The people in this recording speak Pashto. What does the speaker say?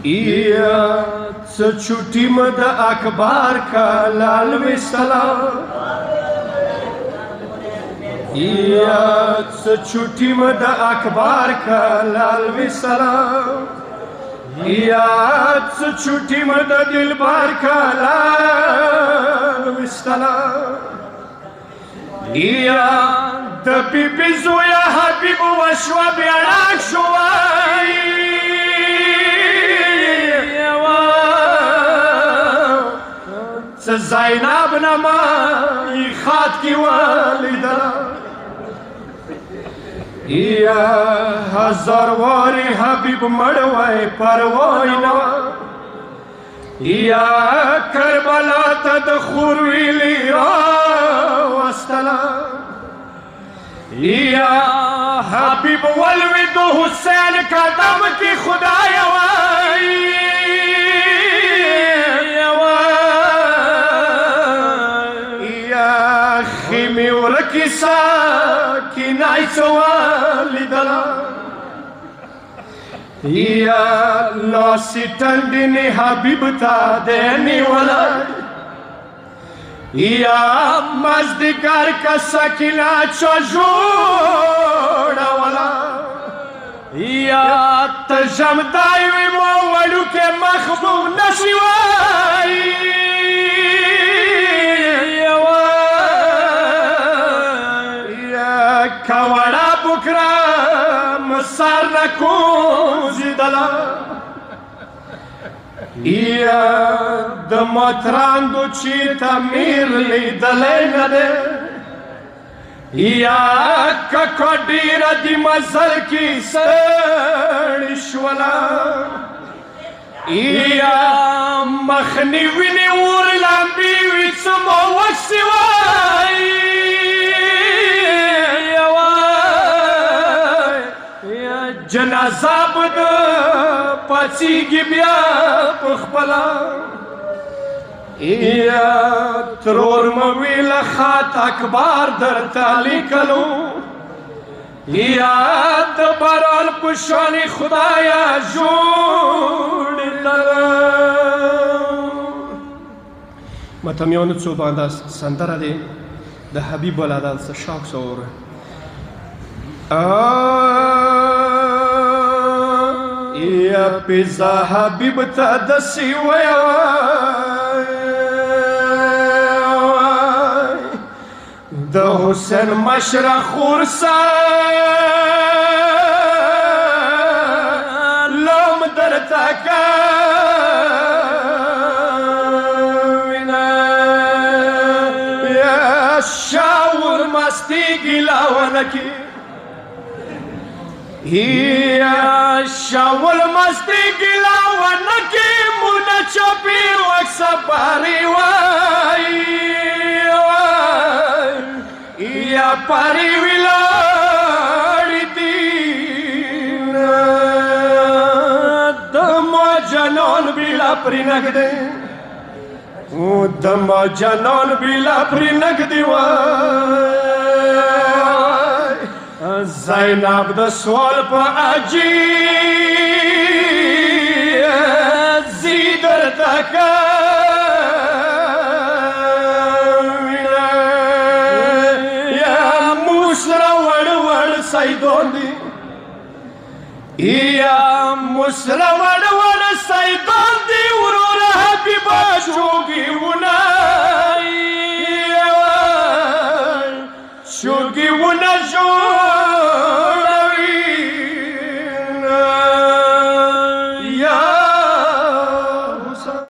या छुट्टी मद अखबार का लाल विसलाम या छुट्टी मद अखबार का लाल विसलाम या छुट्टी मद दिलबार का लाल विसलाम या दबी बिजुया हबीब वशवा बेड़ाक शुवाई زینب نما خط کی والده یا هزار واری حبیب مړوي پروای نو یا کربلا ته د خور ویلی واستلا یا حبیب ولید حسین قدم کی خدای وای خیمی ورکی ساکنای سوالی دلا یا لاسی تندینی حبیب تا دینی ولا یا مزدگار کا سکینا چجوڑا ولا یا تجم دایوی مولو کے مخبوب نشیوائی کواڑا بکرا مسار نکوزی دلا یا دمتران دو چی تمیر لی دلی نده یا ککڑیر دی مزل کی سڑشولا یا مخنی وینی ورلامبی ویچمو وکسی وائی جنازه بد پڅیږي بیا په خپله یا ترور مې ویله خط اکبر درته لیکلو یا د باران په شانې خدایه جوړې متمیانو څو باندې سندره دی د حبیب ولادت څه شاک سوره یا پیزا حبیب تا دسی ویوای د حسین مشرق خورسا لوم درتا کاوینا یا شاور مستی گلاونکی یا شاول مستی گلاو نکی مونا چپی وکسا پاری وای یا پاری ویلاری دین دما جنان بیلا پری نگده دما جنان بیلا پری نگدی وای زینب د سوال په اجی زیدر تکا یا مسره وړ وړ سیدون دی یا مسره وړ وړ سیدون دی ورور حبیب شوګي ونای شوګي ونه شو